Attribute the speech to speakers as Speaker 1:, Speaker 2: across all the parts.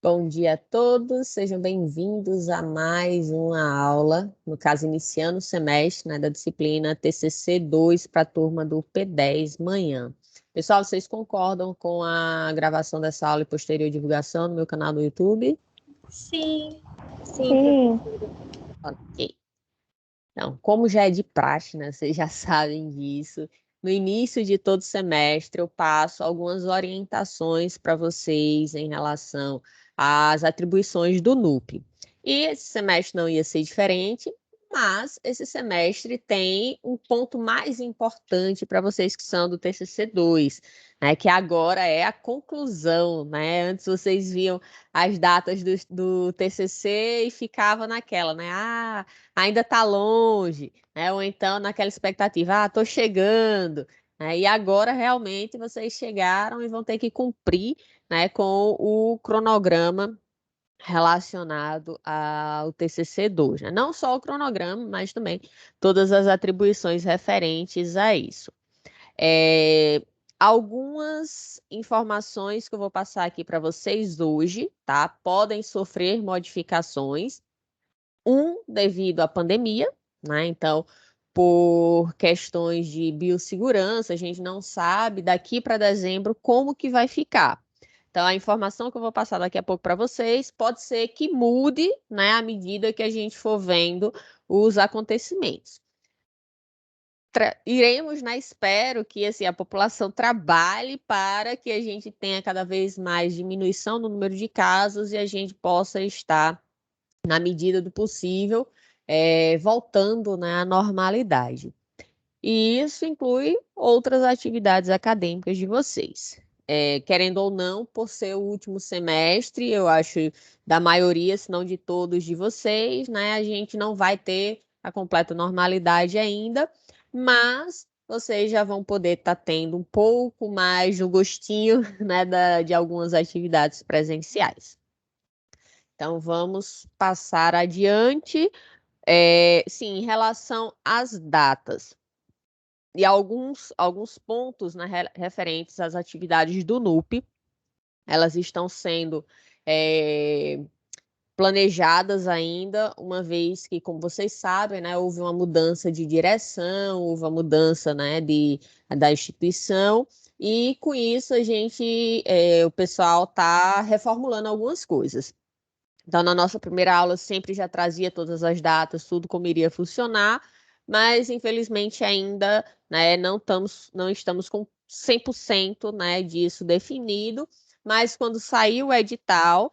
Speaker 1: Bom dia a todos, sejam bem-vindos a mais uma aula, no caso, iniciando o semestre, né, da disciplina TCC 2 para a turma do P10 manhã. Pessoal, vocês concordam com a gravação dessa aula e posterior divulgação no meu canal do YouTube?
Speaker 2: Sim.
Speaker 3: Sim.
Speaker 1: Ok. Então, como já é de praxe, né, vocês já sabem disso, no início de todo semestre eu passo algumas orientações para vocês em relação às atribuições do NUP. E esse semestre não ia ser diferente, mas esse semestre tem um ponto mais importante para vocês que são do TCC2, né, que agora é a conclusão, né? Antes vocês viam as datas do TCC e ficava naquela, né? Ainda está longe, né? Ou então naquela expectativa, estou chegando, né? E agora realmente vocês chegaram e vão ter que cumprir, né, com o cronograma relacionado ao TCC2, né? Não só o cronograma, mas também todas as atribuições referentes a isso. Algumas informações que eu vou passar aqui para vocês hoje, tá? Podem sofrer modificações. Devido à pandemia, né? Então, por questões de biossegurança, a gente não sabe daqui para dezembro como que vai ficar. Então, a informação que eu vou passar daqui a pouco para vocês pode ser que mude, né, à medida que a gente for vendo os acontecimentos. Iremos, né, espero que assim, a população trabalhe para que a gente tenha cada vez mais diminuição no número de casos e a gente possa estar, na medida do possível, voltando, né, à normalidade. E isso inclui outras atividades acadêmicas de vocês. Querendo ou não, por ser o último semestre, eu acho, da maioria, se não de todos de vocês, né, a gente não vai ter a completa normalidade ainda, mas vocês já vão poder estar tendo um pouco mais do gostinho, né, de algumas atividades presenciais. Então, vamos passar adiante. Sim, em relação às datas e alguns pontos, né, referentes às atividades do NUP, elas estão sendo planejadas ainda, uma vez que, como vocês sabem, né, houve uma mudança de direção, houve uma mudança, né, da instituição, e com isso o pessoal está reformulando algumas coisas. Então, na nossa primeira aula, sempre já trazia todas as datas, tudo como iria funcionar, mas infelizmente ainda, né, não estamos com 100%, né, disso definido, mas quando sair o edital,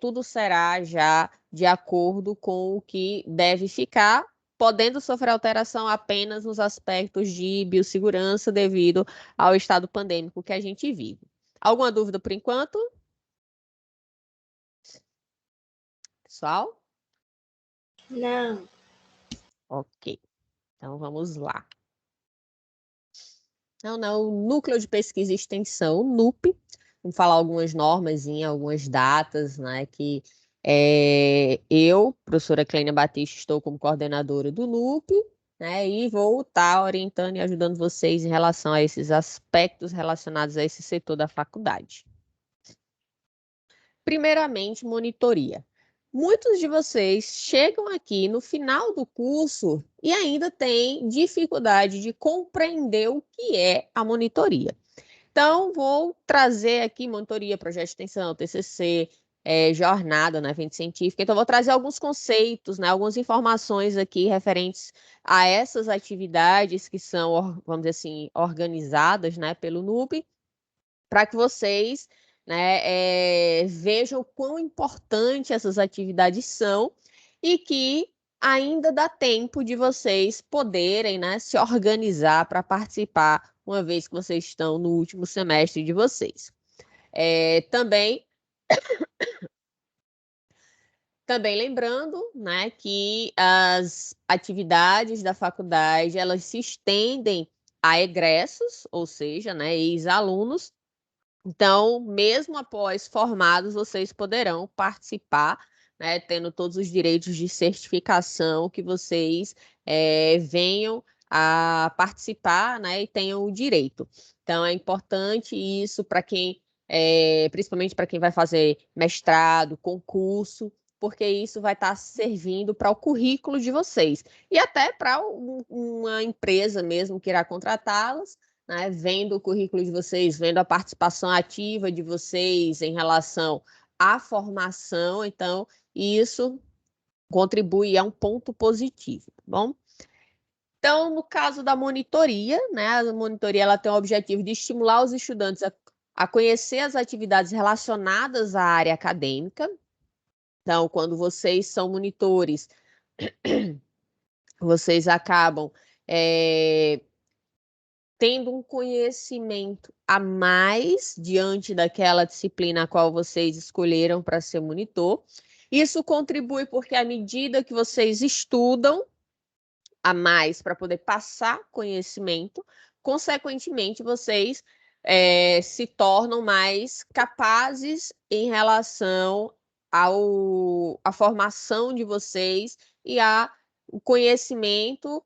Speaker 1: tudo será já de acordo com o que deve ficar, podendo sofrer alteração apenas nos aspectos de biossegurança devido ao estado pandêmico que a gente vive. Alguma dúvida por enquanto? Pessoal?
Speaker 2: Não.
Speaker 1: Ok, então vamos lá. Não, o Núcleo de Pesquisa e Extensão, o NUP, vamos falar algumas normas, algumas datas, né, que eu, professora Clênia Batista, estou como coordenadora do NUP, né, e vou estar orientando e ajudando vocês em relação a esses aspectos relacionados a esse setor da faculdade. Primeiramente, monitoria. Muitos de vocês chegam aqui no final do curso e ainda têm dificuldade de compreender o que é a monitoria. Então, vou trazer aqui monitoria, projeto de extensão, TCC, jornada no evento científico. Então, vou trazer alguns conceitos, né, algumas informações aqui referentes a essas atividades que são, vamos dizer assim, organizadas, né, pelo NUP, para que vocês, né, vejam o quão importante essas atividades são e que ainda dá tempo de vocês poderem, né, se organizar para participar, uma vez que vocês estão no último semestre de vocês. Também lembrando, né, que as atividades da faculdade, elas se estendem a egressos, ou seja, né, ex-alunos. Então, mesmo após formados, vocês poderão participar, né, tendo todos os direitos de certificação que vocês venham a participar, né, e tenham o direito. Então, é importante isso para quem principalmente para quem vai fazer mestrado, concurso, porque isso vai estar servindo para o currículo de vocês e até para uma empresa mesmo que irá contratá-las, né, vendo o currículo de vocês, vendo a participação ativa de vocês em relação à formação, então isso contribui a um ponto positivo, tá bom? Então, no caso da monitoria, né, a monitoria ela tem o objetivo de estimular os estudantes a conhecer as atividades relacionadas à área acadêmica. Então, quando vocês são monitores, vocês acabam tendo um conhecimento a mais diante daquela disciplina a qual vocês escolheram para ser monitor. Isso contribui porque, à medida que vocês estudam a mais para poder passar conhecimento, consequentemente, vocês se tornam mais capazes em relação à formação de vocês e ao conhecimento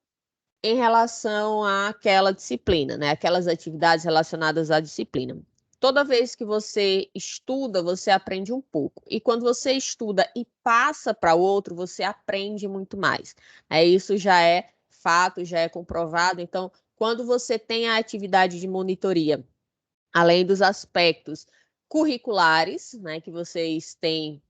Speaker 1: em relação àquela disciplina, né? Aquelas atividades relacionadas à disciplina. Toda vez que você estuda, você aprende um pouco. E quando você estuda e passa para o outro, você aprende muito mais. Isso já é fato, já é comprovado. Então, quando você tem a atividade de monitoria, além dos aspectos curriculares, né, que vocês têm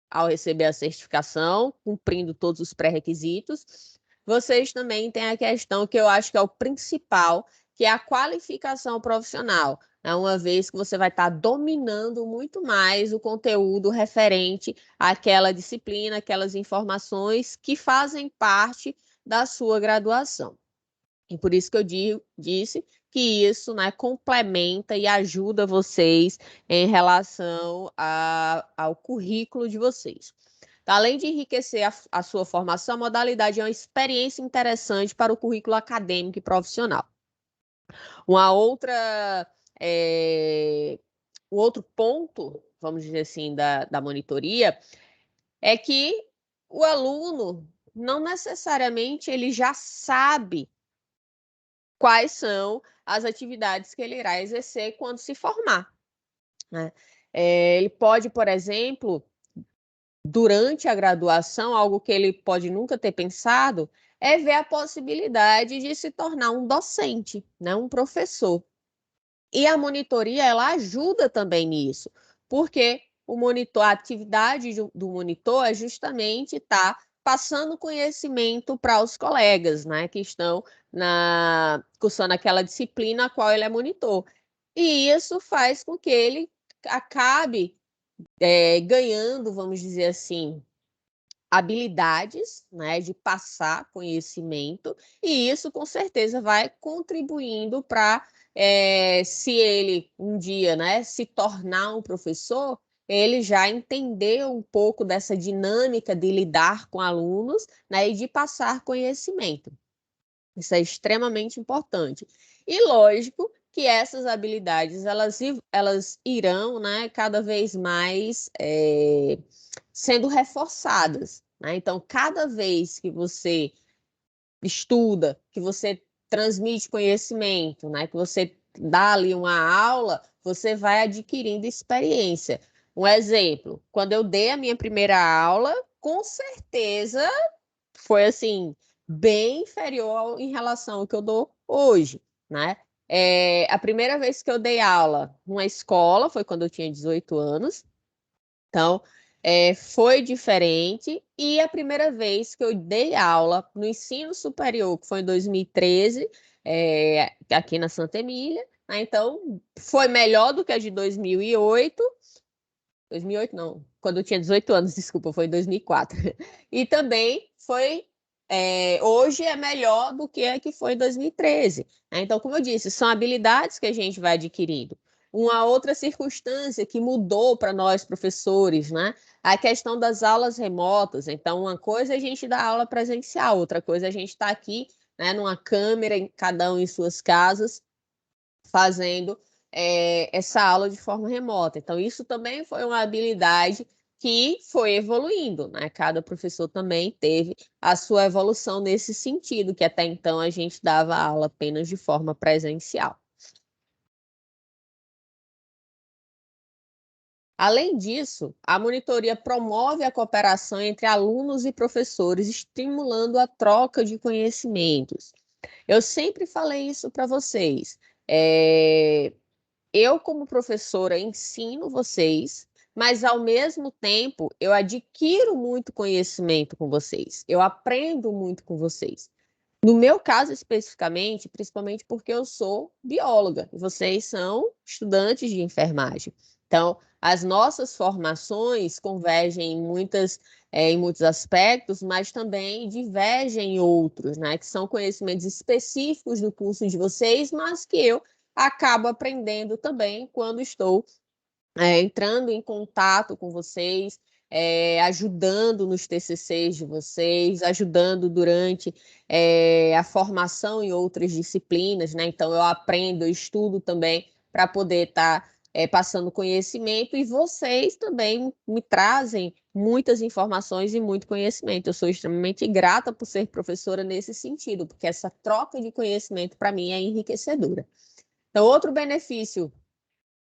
Speaker 1: ao receber a certificação, cumprindo todos os pré-requisitos, vocês também têm a questão que eu acho que é o principal, que é a qualificação profissional, né? Uma vez que você vai estar dominando muito mais o conteúdo referente àquela disciplina, aquelas informações que fazem parte da sua graduação. E por isso que eu disse que isso, né, complementa e ajuda vocês em relação ao currículo de vocês. Então, além de enriquecer a sua formação, a modalidade é uma experiência interessante para o currículo acadêmico e profissional. Uma outra, um outro ponto, vamos dizer assim, da monitoria, é que o aluno não necessariamente ele já sabe quais são as atividades que ele irá exercer quando se formar, né? Ele pode, por exemplo, durante a graduação, algo que ele pode nunca ter pensado, é ver a possibilidade de se tornar um docente, né? Um professor. E a monitoria, ela ajuda também nisso, porque o monitor, a atividade do monitor é justamente estar passando conhecimento para os colegas, né, que estão cursando aquela disciplina a qual ele é monitor. E isso faz com que ele acabe ganhando, vamos dizer assim, habilidades, né, de passar conhecimento, e isso com certeza vai contribuindo para, se ele um dia, né, se tornar um professor, ele já entendeu um pouco dessa dinâmica de lidar com alunos, né, e de passar conhecimento. Isso é extremamente importante. E lógico que essas habilidades elas irão, né, cada vez mais sendo reforçadas, né? Então, cada vez que você estuda, que você transmite conhecimento, né, que você dá ali uma aula, você vai adquirindo experiência. Um exemplo, quando eu dei a minha primeira aula, com certeza foi assim bem inferior em relação ao que eu dou hoje, né? A primeira vez que eu dei aula numa escola foi quando eu tinha 18 anos. Então, foi diferente. E a primeira vez que eu dei aula no ensino superior, que foi em 2013, aqui na Santa Emília, né? Então, foi melhor do que a de 2008. 2008 não, quando eu tinha 18 anos, desculpa, foi em 2004. E também foi, hoje é melhor do que a que foi em 2013. Né? Então, como eu disse, são habilidades que a gente vai adquirindo. Uma outra circunstância que mudou para nós, professores, né? A questão das aulas remotas. Então, uma coisa é a gente dar aula presencial, outra coisa é a gente estar aqui, né, numa câmera, cada um em suas casas, fazendo essa aula de forma remota. Então, isso também foi uma habilidade que foi evoluindo, né? Cada professor também teve a sua evolução nesse sentido, que até então a gente dava aula apenas de forma presencial. Além disso, a monitoria promove a cooperação entre alunos e professores, estimulando a troca de conhecimentos. Eu sempre falei isso para vocês. Eu, como professora, ensino vocês, mas ao mesmo tempo eu adquiro muito conhecimento com vocês. Eu aprendo muito com vocês. No meu caso especificamente, principalmente porque eu sou bióloga e vocês são estudantes de enfermagem. Então, as nossas formações convergem em muitos aspectos, mas também divergem em outros, né? Que são conhecimentos específicos do curso de vocês, mas que eu acabo aprendendo também quando estou entrando em contato com vocês, ajudando nos TCCs de vocês, ajudando durante a formação em outras disciplinas, né? Então, eu aprendo, eu estudo também para poder estar passando conhecimento e vocês também me trazem muitas informações e muito conhecimento. Eu sou extremamente grata por ser professora nesse sentido, porque essa troca de conhecimento para mim é enriquecedora. Então, outro benefício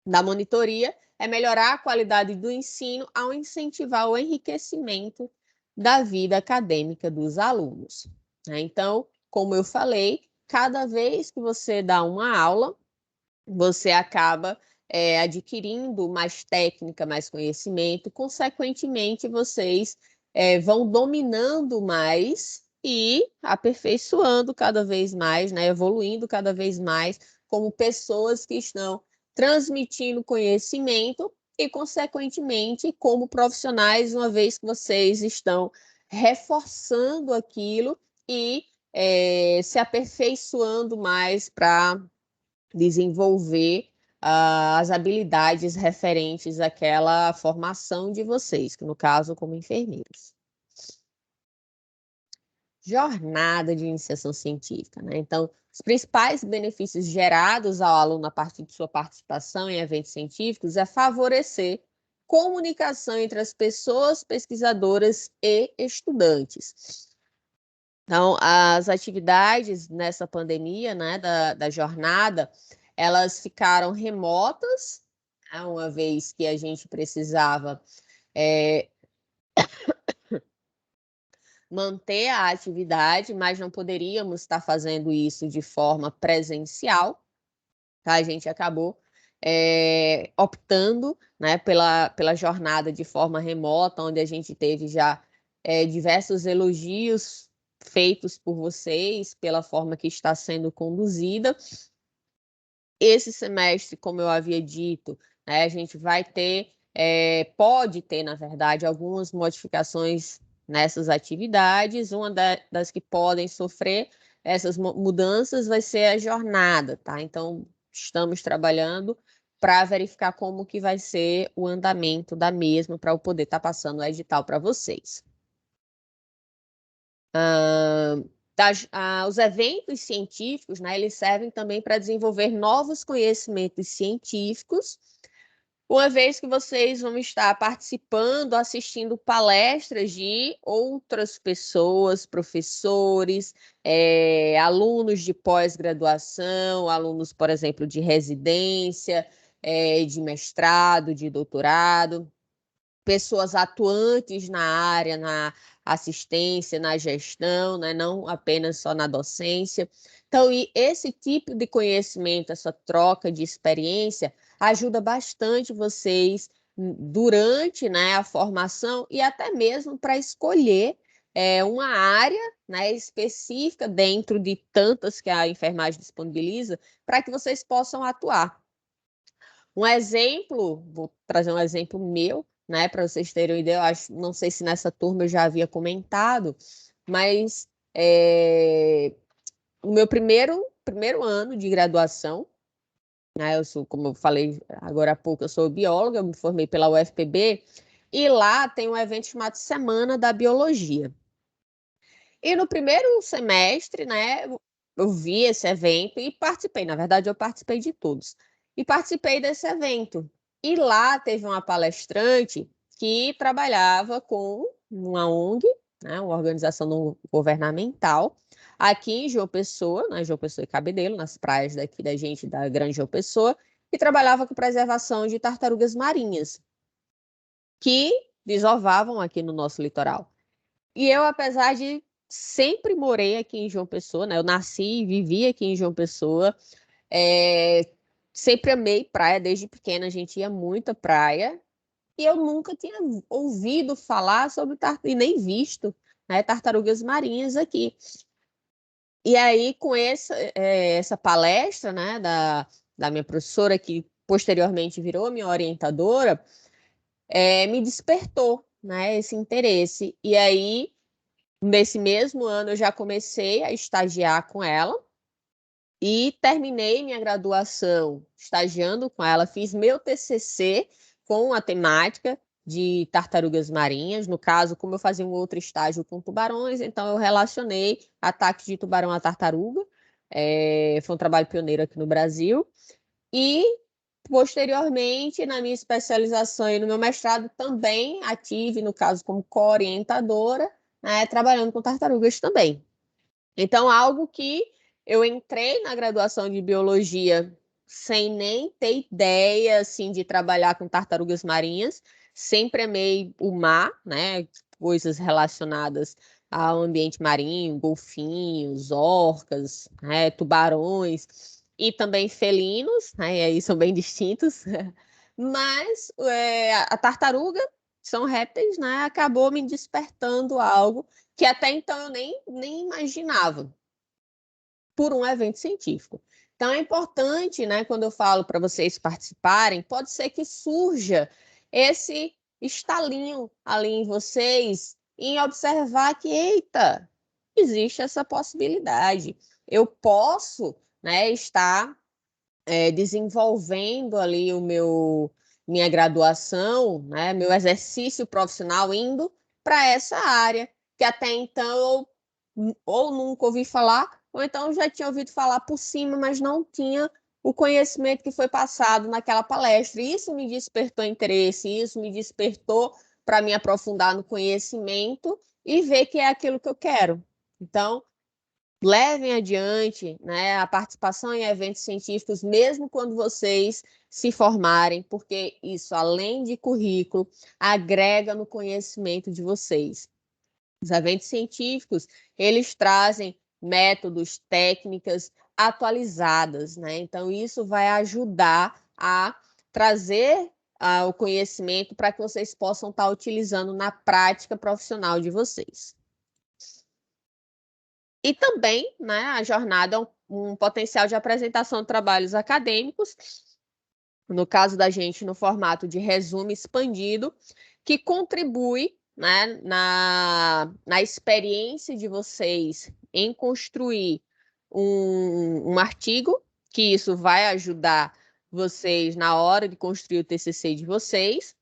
Speaker 1: da monitoria é melhorar a qualidade do ensino ao incentivar o enriquecimento da vida acadêmica dos alunos. Então, como eu falei, cada vez que você dá uma aula, você acaba adquirindo mais técnica, mais conhecimento, consequentemente, vocês vão dominando mais e aperfeiçoando cada vez mais, né, evoluindo cada vez mais como pessoas que estão transmitindo conhecimento e, consequentemente, como profissionais, uma vez que vocês estão reforçando aquilo e se aperfeiçoando mais para desenvolver as habilidades referentes àquela formação de vocês, que no caso, como enfermeiros. Jornada de iniciação científica, né? Então, os principais benefícios gerados ao aluno a partir de sua participação em eventos científicos é favorecer comunicação entre as pessoas pesquisadoras e estudantes. Então, as atividades nessa pandemia, né, da jornada, elas ficaram remotas, né, uma vez que a gente precisava manter a atividade, mas não poderíamos estar fazendo isso de forma presencial. Tá? A gente acabou optando, né, pela jornada de forma remota, onde a gente teve já diversos elogios feitos por vocês pela forma que está sendo conduzida. Esse semestre, como eu havia dito, né, a gente vai ter, pode ter, na verdade, algumas modificações nessas atividades. Uma das que podem sofrer essas mudanças vai ser a jornada, tá? Então, estamos trabalhando para verificar como que vai ser o andamento da mesma, para eu poder estar passando o edital para vocês. Os eventos científicos, né, eles servem também para desenvolver novos conhecimentos científicos, uma vez que vocês vão estar participando, assistindo palestras de outras pessoas, professores, alunos de pós-graduação, alunos, por exemplo, de residência, de mestrado, de doutorado, pessoas atuantes na área, na assistência, na gestão, né? Não apenas só na docência. Então, e esse tipo de conhecimento, essa troca de experiência, ajuda bastante vocês durante, né, a formação e até mesmo para escolher uma área, né, específica dentro de tantas que a enfermagem disponibiliza, para que vocês possam atuar. Um exemplo, vou trazer um exemplo meu, né, para vocês terem uma ideia, eu acho, não sei se nessa turma eu já havia comentado, mas o meu primeiro ano de graduação, né, eu sou, como eu falei agora há pouco, eu sou bióloga, eu me formei pela UFPB, e lá tem um evento chamado Semana da Biologia. E no primeiro semestre, né, eu vi esse evento e participei, na verdade eu participei de todos, e participei desse evento. E lá teve uma palestrante que trabalhava com uma ONG, né, uma organização não governamental, aqui em João Pessoa, na João Pessoa e Cabedelo, nas praias daqui da gente, da Grande João Pessoa, e trabalhava com preservação de tartarugas marinhas. que desovavam aqui no nosso litoral. E eu, apesar de sempre morei aqui em João Pessoa, né? Eu nasci e vivi aqui em João Pessoa, sempre amei praia, desde pequena a gente ia muito à praia, e eu nunca tinha ouvido falar sobre e nem visto, né, tartarugas marinhas aqui. E aí, com essa palestra, né, da minha professora, que posteriormente virou minha orientadora, me despertou, né, esse interesse. E aí, nesse mesmo ano, eu já comecei a estagiar com ela e terminei minha graduação estagiando com ela. Fiz meu TCC com a temática de tartarugas marinhas. No caso, como eu fazia um outro estágio com tubarões, então eu relacionei ataques de tubarão à tartaruga. Foi um trabalho pioneiro aqui no Brasil. E, posteriormente, na minha especialização e no meu mestrado, também ative, no caso, como co-orientadora, né, trabalhando com tartarugas também. Então, algo que eu entrei na graduação de biologia sem nem ter ideia, assim, de trabalhar com tartarugas marinhas. Sempre amei o mar, né? Coisas relacionadas ao ambiente marinho, golfinhos, orcas, né? Tubarões e também felinos, né? E aí são bem distintos. Mas a tartaruga são répteis, né? Acabou me despertando algo que até então eu nem imaginava, por um evento científico. Então é importante, né, quando eu falo para vocês participarem, pode ser que surja esse estalinho ali em vocês em observar que, eita, existe essa possibilidade. Eu posso, né, estar desenvolvendo ali minha graduação, né, meu exercício profissional indo para essa área, que até então eu ou nunca ouvi falar, ou então já tinha ouvido falar por cima, mas não tinha o conhecimento que foi passado naquela palestra. Isso me despertou interesse, isso me despertou para me aprofundar no conhecimento e ver que é aquilo que eu quero. Então, levem adiante, né, a participação em eventos científicos, mesmo quando vocês se formarem, porque isso, além de currículo, agrega no conhecimento de vocês. Os eventos científicos, eles trazem métodos, técnicas atualizadas, né? Então, isso vai ajudar a trazer o conhecimento para que vocês possam estar utilizando na prática profissional de vocês. E também, né, a jornada é um potencial de apresentação de trabalhos acadêmicos, no caso da gente, no formato de resumo expandido, que contribui, né, na experiência de vocês em construir um artigo, que isso vai ajudar vocês na hora de construir o TCC de vocês.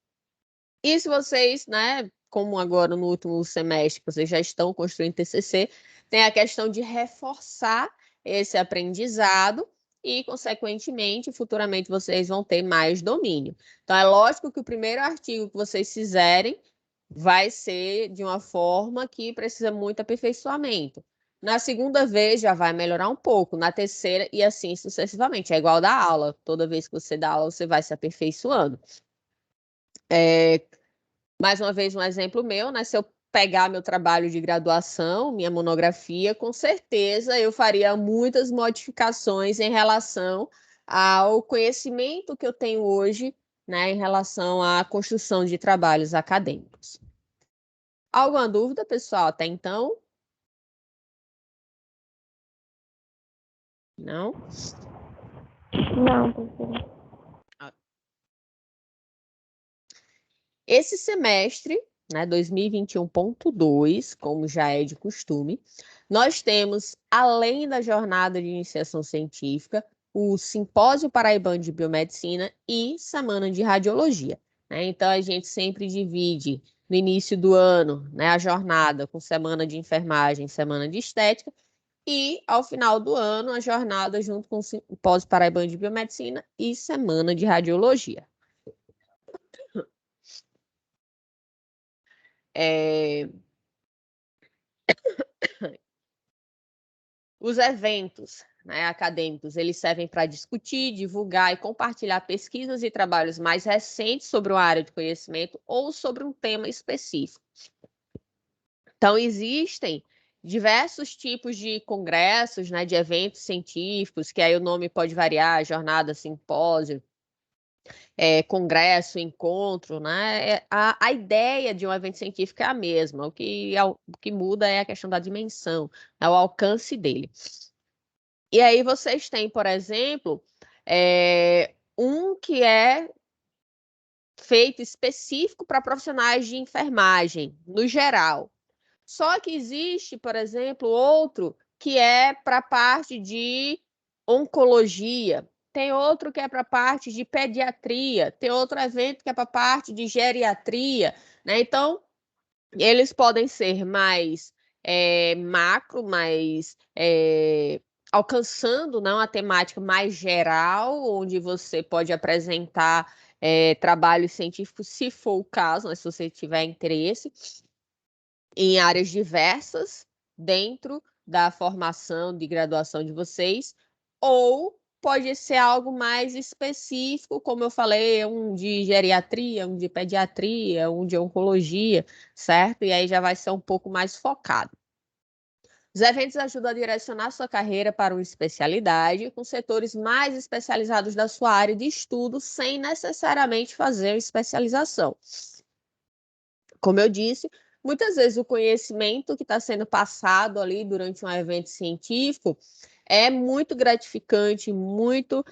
Speaker 1: E se vocês, né, como agora no último semestre, vocês já estão construindo TCC, tem a questão de reforçar esse aprendizado e, consequentemente, futuramente vocês vão ter mais domínio. Então, é lógico que o primeiro artigo que vocês fizerem vai ser de uma forma que precisa muito aperfeiçoamento. Na segunda vez já vai melhorar um pouco, na terceira e assim sucessivamente. É igual da aula. Toda vez que você dá aula, você vai se aperfeiçoando. Mais uma vez, um exemplo meu, né? Se eu pegar meu trabalho de graduação, minha monografia, com certeza eu faria muitas modificações em relação ao conhecimento que eu tenho hoje, né, em relação à construção de trabalhos acadêmicos. Alguma dúvida, pessoal, até então? Não?
Speaker 2: Não, professora.
Speaker 1: Esse semestre, né, 2021.2, como já é de costume, nós temos, além da jornada de iniciação científica, o Simpósio Paraibano de Biomedicina e Semana de Radiologia, né? Então, a gente sempre divide no início do ano, né, a jornada com semana de enfermagem, semana de estética, e, ao final do ano, a jornada junto com o Simpósio Paraibano de Biomedicina e Semana de Radiologia. Os eventos, né, acadêmicos, eles servem para discutir, divulgar e compartilhar pesquisas e trabalhos mais recentes sobre uma área de conhecimento ou sobre um tema específico. Então, existem diversos tipos de congressos, né, de eventos científicos, que aí o nome pode variar, jornada, simpósio, congresso, encontro, né? A ideia de um evento científico é a mesma, o que muda é a questão da dimensão, é o alcance dele. E aí vocês têm, por exemplo, um que é feito específico para profissionais de enfermagem, no geral. Só que existe, por exemplo, outro que é para a parte de oncologia, tem outro que é para a parte de pediatria, tem outro evento que é para a parte de geriatria, né? Então, eles podem ser mais macro, mais alcançando, não, a temática mais geral, onde você pode apresentar trabalhos científicos, se for o caso, né, se você tiver interesse, em áreas diversas dentro da formação de graduação de vocês, ou pode ser algo mais específico, como eu falei, um de geriatria, um de pediatria, um de oncologia, certo? E aí já vai ser um pouco mais focado. Os eventos ajudam a direcionar sua carreira para uma especialidade, com setores mais especializados da sua área de estudo, sem necessariamente fazer uma especialização. Como eu disse, muitas vezes o conhecimento que está sendo passado ali durante um evento científico é muito gratificante, muito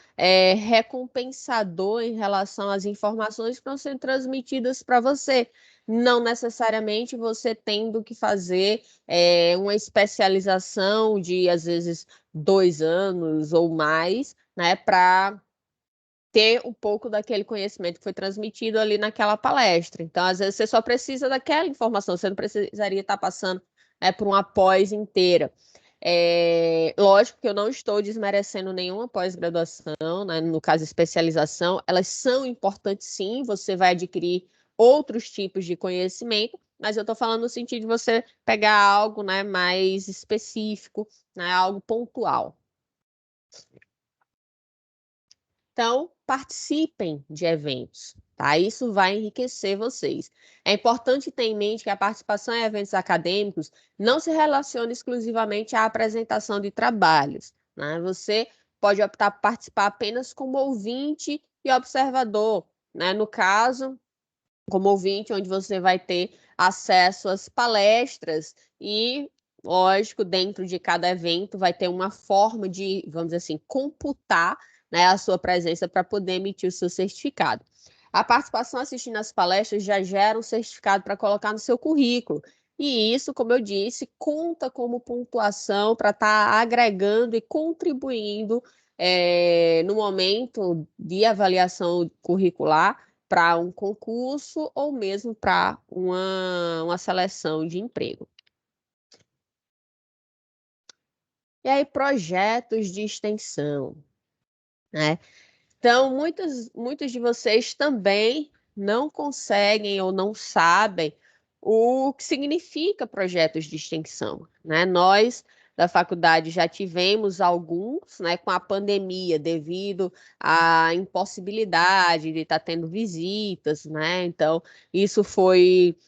Speaker 1: recompensador em relação às informações que estão sendo transmitidas para você. Não necessariamente você tendo que fazer uma especialização de, às vezes, 2 anos ou mais, né, para ter um pouco daquele conhecimento que foi transmitido ali naquela palestra. Então, às vezes, você só precisa daquela informação, você não precisaria estar passando por uma pós inteira. Lógico que eu não estou desmerecendo nenhuma pós-graduação, né? No caso, especialização, elas são importantes sim, você vai adquirir outros tipos de conhecimento, mas eu estou falando no sentido de você pegar algo, né, mais específico, né, algo pontual. Então, participem de eventos, tá? Isso vai enriquecer vocês. É importante ter em mente que a participação em eventos acadêmicos não se relaciona exclusivamente à apresentação de trabalhos, né? Você pode optar por participar apenas como ouvinte e observador, né? No caso, como ouvinte, onde você vai ter acesso às palestras e, lógico, dentro de cada evento vai ter uma forma de, vamos dizer assim, computar, né, a sua presença para poder emitir o seu certificado. A participação assistindo às palestras já gera um certificado para colocar no seu currículo. E isso, como eu disse, conta como pontuação para estar agregando e contribuindo no momento de avaliação curricular para um concurso ou mesmo para uma seleção de emprego. E aí, projetos de extensão, né? Então, muitos de vocês também não conseguem ou não sabem o que significa projetos de extensão, né? Nós, da faculdade, já tivemos alguns, né, com a pandemia, devido à impossibilidade de estar tendo visitas, né? Então, isso foi,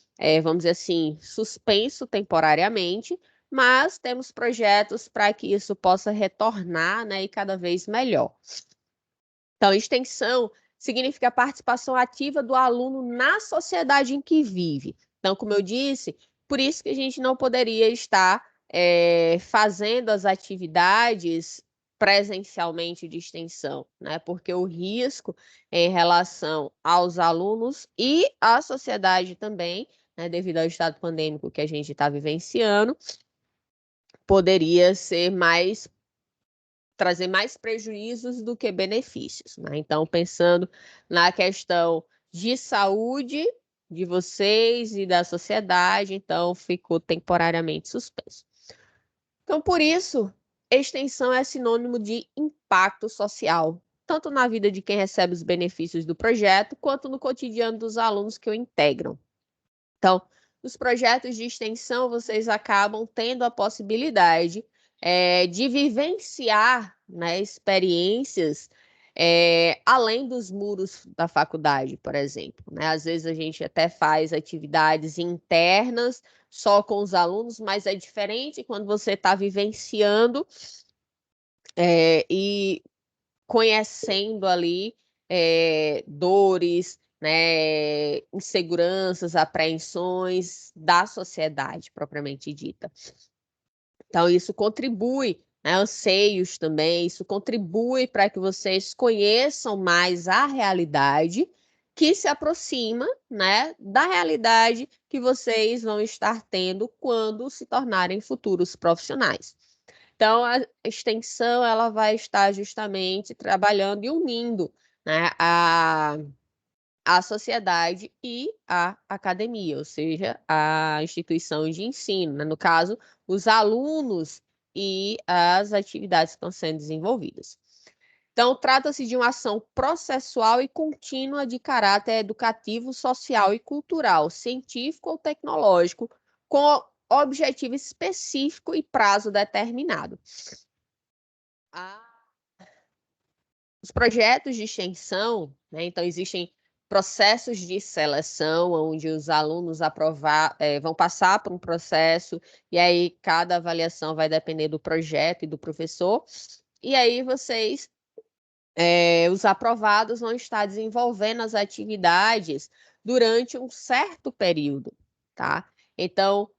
Speaker 1: vamos dizer assim, suspenso temporariamente, mas temos projetos para que isso possa retornar, né, e cada vez melhor. Então, extensão significa a participação ativa do aluno na sociedade em que vive. Então, como eu disse, por isso que a gente não poderia estar fazendo as atividades presencialmente de extensão, né? Porque o risco em relação aos alunos e à sociedade também, né, devido ao estado pandêmico que a gente está vivenciando, poderia ser trazer mais prejuízos do que benefícios, né? Então, pensando na questão de saúde de vocês e da sociedade, então ficou temporariamente suspenso. Então, por isso, extensão é sinônimo de impacto social, tanto na vida de quem recebe os benefícios do projeto, quanto no cotidiano dos alunos que o integram. Então, nos projetos de extensão, vocês acabam tendo a possibilidade de vivenciar, né, experiências além dos muros da faculdade, por exemplo, né? Às vezes a gente até faz atividades internas só com os alunos, mas é diferente quando você está vivenciando e conhecendo ali dores, né, inseguranças, apreensões da sociedade propriamente dita. Então, isso contribui, né, anseios também, isso contribui para que vocês conheçam mais a realidade que se aproxima, né, da realidade que vocês vão estar tendo quando se tornarem futuros profissionais. Então, a extensão ela vai estar justamente trabalhando e unindo, né, a sociedade e a academia, ou seja, a instituição de ensino, né? No caso, os alunos e as atividades que estão sendo desenvolvidas. Então, trata-se de uma ação processual e contínua de caráter educativo, social e cultural, científico ou tecnológico, com objetivo específico e prazo determinado. Os projetos de extensão, né, então existem processos de seleção, onde os alunos vão passar por um processo, e aí cada avaliação vai depender do projeto e do professor, e aí os aprovados vão estar desenvolvendo as atividades durante um certo período, tá? Então,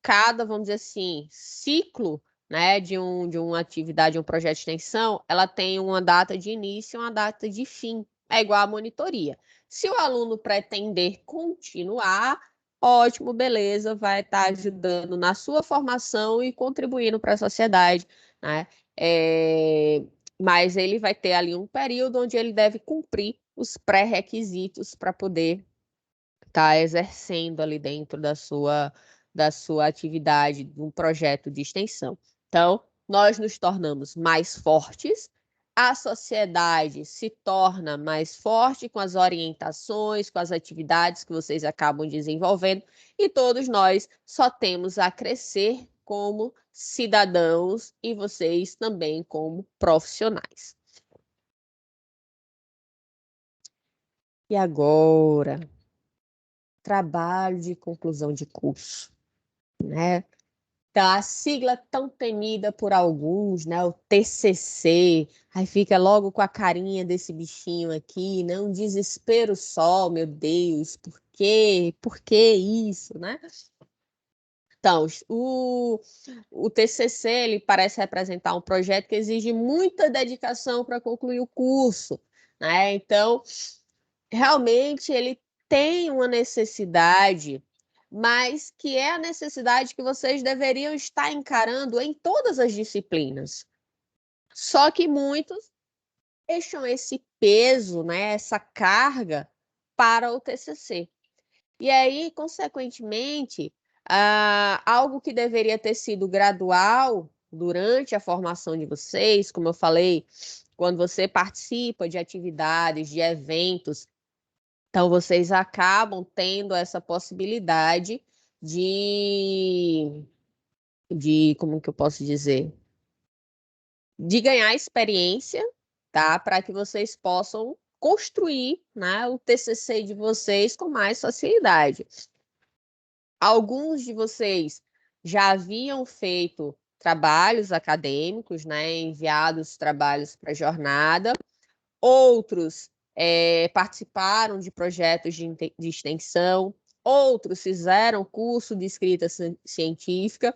Speaker 1: cada, vamos dizer assim, ciclo, né, de uma atividade, um projeto de extensão, ela tem uma data de início e uma data de fim. É igual à monitoria. Se o aluno pretender continuar, ótimo, beleza, vai estar ajudando na sua formação e contribuindo para a sociedade, né? Mas ele vai ter ali um período onde ele deve cumprir os pré-requisitos para poder estar exercendo ali dentro da sua atividade, de um projeto de extensão. Então, nós nos tornamos mais fortes, a sociedade se torna mais forte com as orientações, com as atividades que vocês acabam desenvolvendo, e todos nós só temos a crescer como cidadãos e vocês também como profissionais. E agora, trabalho de conclusão de curso, né? Então, a sigla tão temida por alguns, né? O TCC, aí fica logo com a carinha desse bichinho aqui, né? Um desespero só, meu Deus, por quê? Por que isso, né? Então, o TCC, ele parece representar um projeto que exige muita dedicação para concluir o curso, né? Então, realmente, ele tem uma necessidade, mas que é a necessidade que vocês deveriam estar encarando em todas as disciplinas. Só que muitos deixam esse peso, né, essa carga para o TCC. E aí, consequentemente, algo que deveria ter sido gradual durante a formação de vocês, como eu falei, quando você participa de atividades, de eventos, então vocês acabam tendo essa possibilidade como que eu posso dizer? De ganhar experiência, tá? Para que vocês possam construir, né, o TCC de vocês com mais facilidade. Alguns de vocês já haviam feito trabalhos acadêmicos, né, enviados trabalhos para a jornada, outros participaram de projetos de extensão, outros fizeram curso de escrita científica,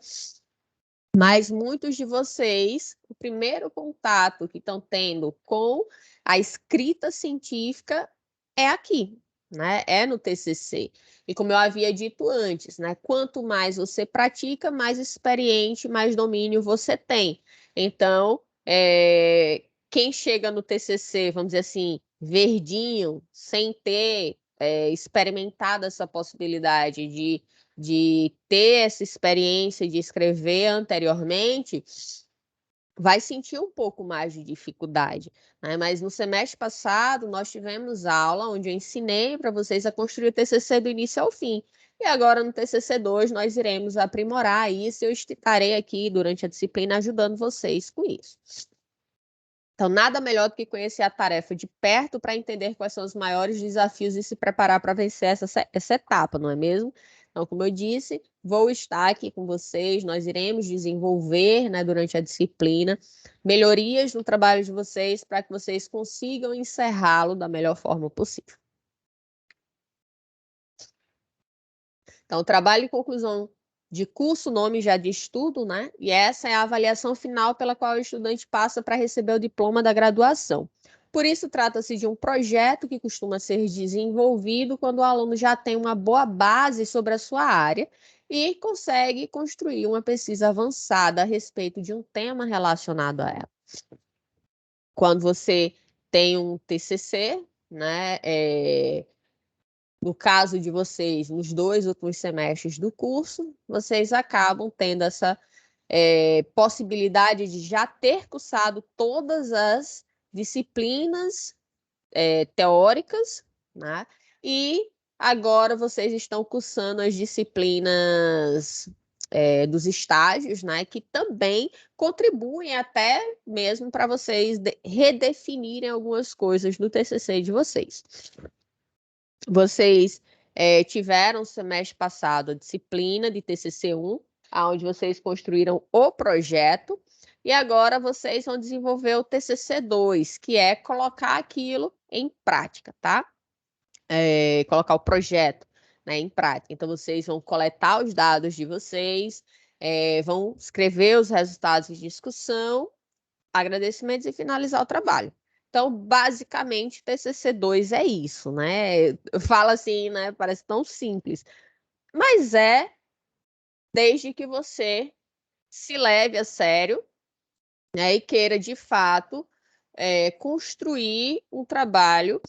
Speaker 1: mas muitos de vocês, o primeiro contato que estão tendo com a escrita científica é aqui, né? É no TCC. E como eu havia dito antes, né? Quanto mais você pratica, mais experiente, mais domínio você tem. Então, quem chega no TCC, vamos dizer assim, verdinho, sem ter experimentado essa possibilidade de ter essa experiência de escrever anteriormente, vai sentir um pouco mais de dificuldade, né? Mas no semestre passado nós tivemos aula onde eu ensinei para vocês a construir o TCC do início ao fim. E agora no TCC2 nós iremos aprimorar isso e eu estarei aqui durante a disciplina ajudando vocês com isso. Então, nada melhor do que conhecer a tarefa de perto para entender quais são os maiores desafios e se preparar para vencer essa etapa, não é mesmo? Então, como eu disse, vou estar aqui com vocês, nós iremos desenvolver, né, durante a disciplina, melhorias no trabalho de vocês para que vocês consigam encerrá-lo da melhor forma possível. Então, o trabalho de conclusão de curso, o nome já diz tudo, né? E essa é a avaliação final pela qual o estudante passa para receber o diploma da graduação. Por isso, trata-se de um projeto que costuma ser desenvolvido quando o aluno já tem uma boa base sobre a sua área e consegue construir uma pesquisa avançada a respeito de um tema relacionado a ela. Quando você tem um TCC, né? No caso de vocês, nos 2 últimos semestres do curso, vocês acabam tendo essa possibilidade de já ter cursado todas as disciplinas teóricas, né? E agora vocês estão cursando as disciplinas dos estágios, né? Que também contribuem até mesmo para vocês redefinirem algumas coisas no TCC de vocês. Vocês tiveram semestre passado a disciplina de TCC1, onde vocês construíram o projeto, e agora vocês vão desenvolver o TCC2, que é colocar aquilo em prática, tá? Colocar o projeto, né, em prática. Então, vocês vão coletar os dados de vocês, vão escrever os resultados de discussão, agradecimentos e finalizar o trabalho. Então, basicamente, TCC2 é isso, né? Fala assim, né? Parece tão simples. Mas desde que você se leve a sério, né? E queira, de fato, construir um trabalho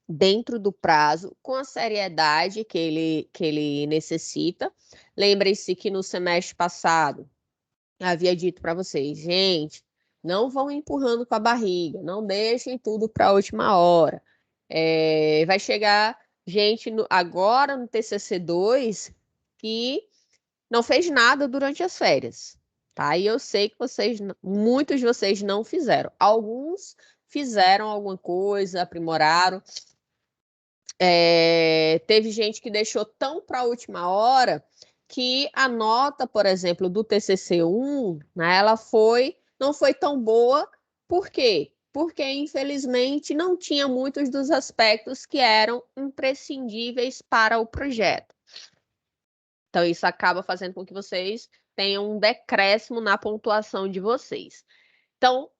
Speaker 1: dentro do prazo, com a seriedade que ele necessita. Lembrem-se que no semestre passado, havia dito para vocês, gente, não vão empurrando com a barriga, não deixem tudo para a última hora. Vai chegar gente agora no TCC2 que não fez nada durante as férias, tá? E eu sei que muitos de vocês não fizeram. Alguns fizeram alguma coisa, aprimoraram. Teve gente que deixou tão para a última hora que a nota, por exemplo, do TCC1, né, não foi tão boa. Por quê? Porque, infelizmente, não tinha muitos dos aspectos que eram imprescindíveis para o projeto. Então, isso acaba fazendo com que vocês tenham um decréscimo na pontuação de vocês. Então,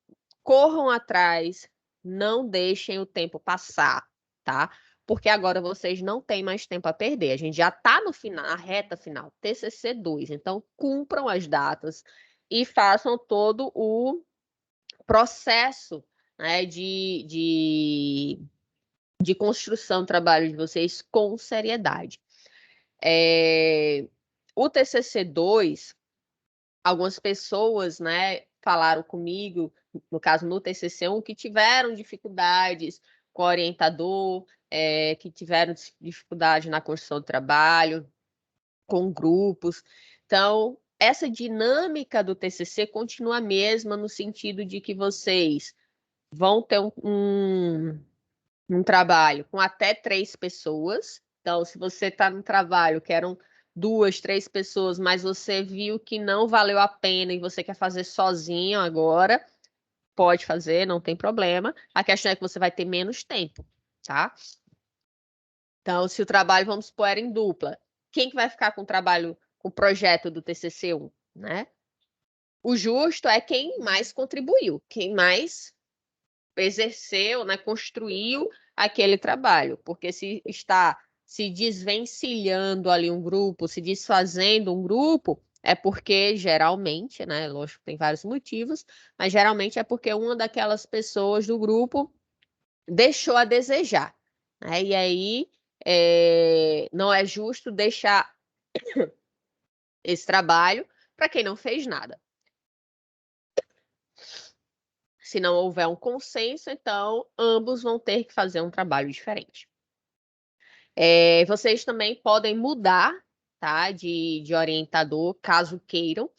Speaker 1: corram atrás, não deixem o tempo passar, tá? Porque agora vocês não têm mais tempo a perder. A gente já está na reta final, TCC2. Então, cumpram as datas e façam todo o processo, né, de construção do trabalho de vocês com seriedade. O TCC2, algumas pessoas, né, falaram comigo, no caso no TCC1, que tiveram dificuldades com o orientador, que tiveram dificuldade na construção do trabalho, com grupos. Então, essa dinâmica do TCC continua a mesma no sentido de que vocês vão ter um trabalho com até 3 pessoas. Então, se você está no trabalho que eram 2, 3 pessoas, mas você viu que não valeu a pena e você quer fazer sozinho agora, pode fazer, não tem problema. A questão é que você vai ter menos tempo, tá? Então, se o trabalho, vamos supor, era em dupla, quem que vai ficar com o trabalho, com o projeto do TCC1, né? O justo é quem mais contribuiu, quem mais exerceu, né, construiu aquele trabalho, porque se está se desvencilhando ali um grupo, se desfazendo um grupo, é porque geralmente, né, lógico que tem vários motivos, mas geralmente é porque uma daquelas pessoas do grupo deixou a desejar, né? E aí não é justo deixar esse trabalho para quem não fez nada. Se não houver um consenso, então ambos vão ter que fazer um trabalho diferente. Vocês também podem mudar, tá, de orientador, caso queiram,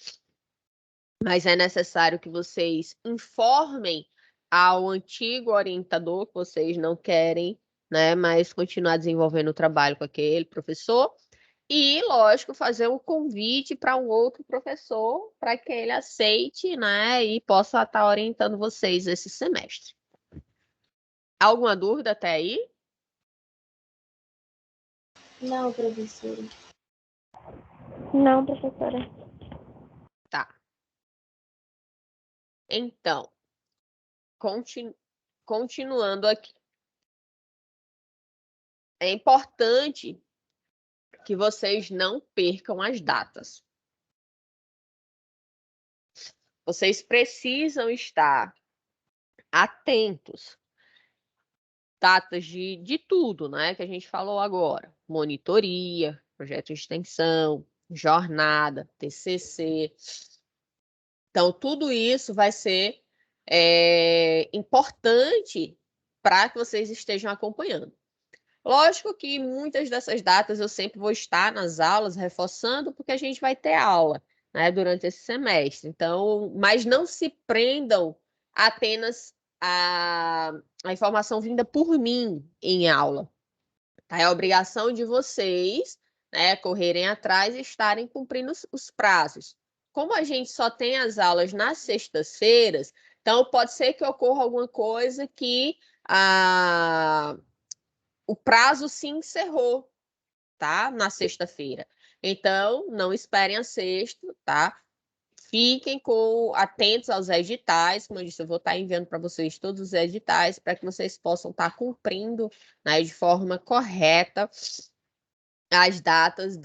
Speaker 1: mas é necessário que vocês informem ao antigo orientador que vocês não querem, né, mas continuar desenvolvendo o trabalho com aquele professor. E, lógico, fazer um convite para um outro professor para que ele aceite, né, e possa estar orientando vocês esse semestre. Alguma dúvida até aí?
Speaker 2: Não, professora. Não, professora.
Speaker 1: Tá. Então, continuando aqui. É importante que vocês não percam as datas. Vocês precisam estar atentos. Datas de tudo, né? Que a gente falou agora. Monitoria, projeto de extensão, jornada, TCC. Então, tudo isso vai ser importante para que vocês estejam acompanhando. Lógico que muitas dessas datas eu sempre vou estar nas aulas reforçando, porque a gente vai ter aula, né, durante esse semestre. Então, mas não se prendam apenas a informação vinda por mim em aula. Tá? É a obrigação de vocês, né, correrem atrás e estarem cumprindo os prazos. Como a gente só tem as aulas nas sextas-feiras, então pode ser que ocorra alguma coisa que o prazo se encerrou, tá? Na sexta-feira. Então, não esperem a sexta, tá? Fiquem atentos aos editais. Como eu disse, eu vou estar enviando para vocês todos os editais para que vocês possam estar cumprindo, né, de forma correta as datas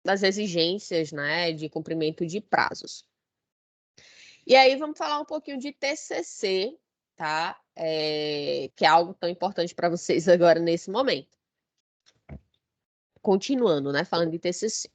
Speaker 1: das exigências, né, de cumprimento de prazos. E aí vamos falar um pouquinho de TCC, tá? Que é algo tão importante para vocês agora nesse momento. Continuando, né, falando de TCC.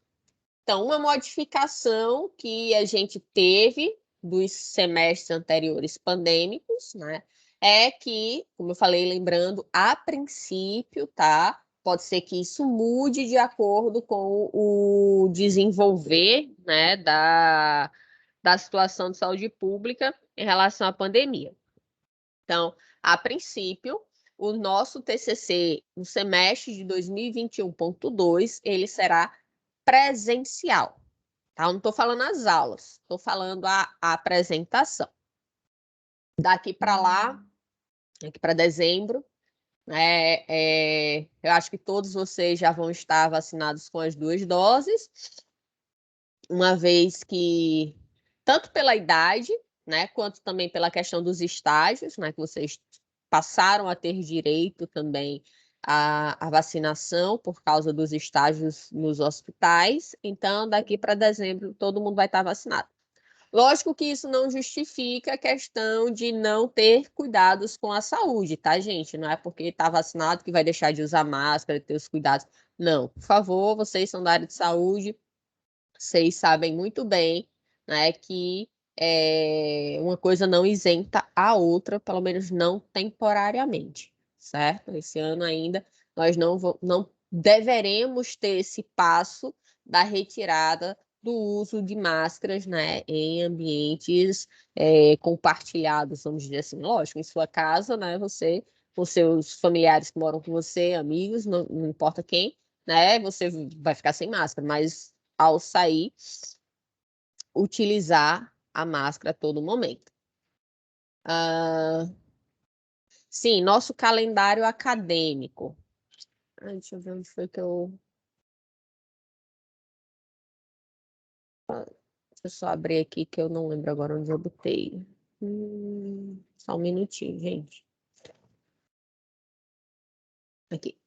Speaker 1: Então, uma modificação que a gente teve dos semestres anteriores pandêmicos, né, é que, como eu falei, lembrando, a princípio, tá? Pode ser que isso mude de acordo com o desenvolver, né, da situação de saúde pública em relação à pandemia. Então, a princípio, o nosso TCC, no semestre de 2021.2, ele será presencial. Tá? Eu não estou falando as aulas, estou falando a apresentação. Daqui para lá, daqui para dezembro, eu acho que todos vocês já vão estar vacinados com as 2 doses, uma vez que, tanto pela idade, né, quanto também pela questão dos estágios, né, que vocês passaram a ter direito também à vacinação por causa dos estágios nos hospitais. Então, daqui para dezembro, todo mundo vai estar vacinado. Lógico que isso não justifica a questão de não ter cuidados com a saúde, tá, gente? Não é porque está vacinado que vai deixar de usar máscara, ter os cuidados. Não, por favor, vocês são da área de saúde, vocês sabem muito bem, né, que uma coisa não isenta a outra, pelo menos não temporariamente, certo? Esse ano ainda nós não deveremos ter esse passo da retirada do uso de máscaras, né, em ambientes compartilhados, vamos dizer assim. Lógico, em sua casa, né, você, com seus familiares que moram com você, amigos, não importa quem, né, você vai ficar sem máscara, mas ao sair, utilizar a máscara a todo momento. Sim, nosso calendário acadêmico. Deixa eu ver onde foi que eu... Deixa eu só abrir aqui que eu não lembro agora onde eu botei. Só um minutinho, gente. Aqui.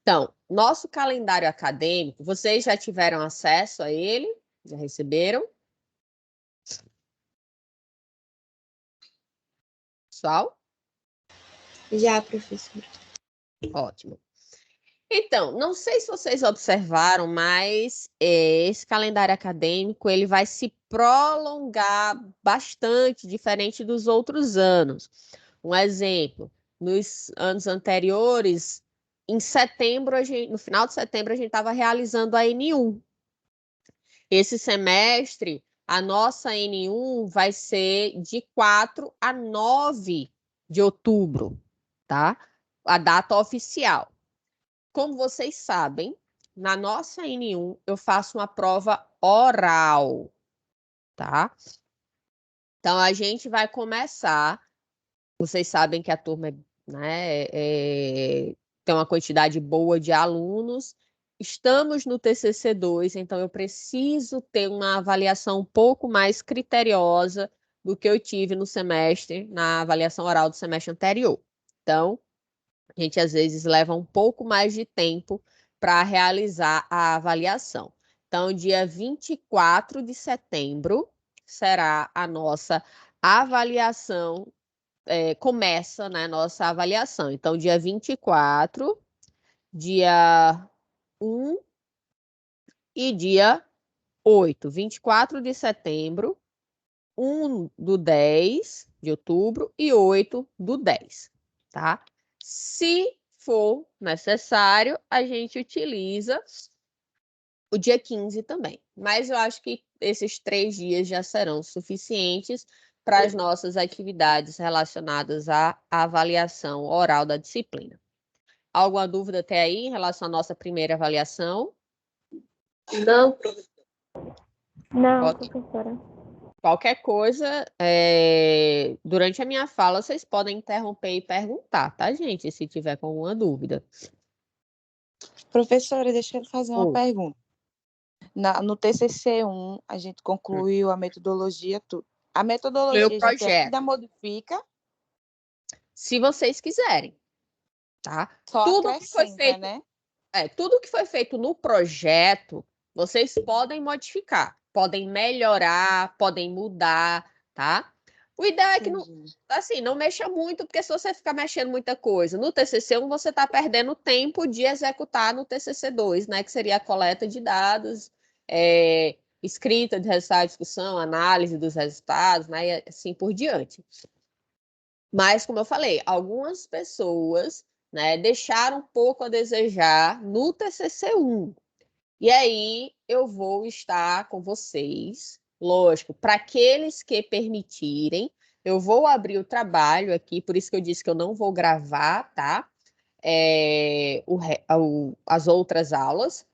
Speaker 1: Então, nosso calendário acadêmico, vocês já tiveram acesso a ele? Já receberam? Pessoal?
Speaker 2: Já, professora.
Speaker 1: Ótimo. Então, não sei se vocês observaram, mas esse calendário acadêmico ele vai se prolongar bastante, diferente dos outros anos. Um exemplo, nos anos anteriores, em setembro, no final de setembro, a gente estava realizando a N1. Esse semestre, a nossa N1 vai ser de 4 a 9 de outubro, tá? A data oficial. Como vocês sabem, na nossa N1 eu faço uma prova oral, tá? Então a gente vai começar. Vocês sabem que a turma, né, tem uma quantidade boa de alunos. Estamos no TCC2, então eu preciso ter uma avaliação um pouco mais criteriosa do que eu tive no semestre, na avaliação oral do semestre anterior. Então, a gente às vezes leva um pouco mais de tempo para realizar a avaliação. Então, dia 24 de setembro será a nossa avaliação, começa, né, nossa avaliação. Então, dia 24, dia 1 e dia 8. 24 de setembro, 1 do 10 de outubro e 8 do 10, tá? Se for necessário, a gente utiliza o dia 15 também. Mas eu acho que esses 3 dias já serão suficientes para as nossas atividades relacionadas à avaliação oral da disciplina. Alguma dúvida até aí em relação à nossa primeira avaliação?
Speaker 2: Não, professora.
Speaker 3: Não,
Speaker 1: Ok.
Speaker 3: professora.
Speaker 1: Qualquer coisa, durante a minha fala, vocês podem interromper e perguntar, tá, gente? Se tiver com alguma dúvida.
Speaker 4: Professora, deixa eu fazer uma
Speaker 1: Oi.
Speaker 4: pergunta. No TCC1, a gente concluiu a metodologia, tudo. A metodologia,
Speaker 1: Meu
Speaker 4: a gente
Speaker 1: projeto.
Speaker 4: ainda modifica,
Speaker 1: Se vocês quiserem, tá?
Speaker 4: só
Speaker 1: Tudo que foi
Speaker 4: acrescenta,
Speaker 1: feito,
Speaker 4: né?
Speaker 1: tudo que foi feito no projeto, vocês podem modificar, podem melhorar, podem mudar, tá? O ideal é que não,
Speaker 4: Entendi.
Speaker 1: assim, não mexa muito, porque se você ficar mexendo muita coisa no TCC1, você está perdendo tempo de executar no TCC2, né? Que seria a coleta de dados, escrita de resultados de discussão, análise dos resultados, né? E assim por diante. Mas, como eu falei, algumas pessoas, né, deixaram um pouco a desejar no TCC1. E aí eu vou estar com vocês, lógico, para aqueles que permitirem, eu vou abrir o trabalho aqui, por isso que eu disse que eu não vou gravar, tá? As outras aulas,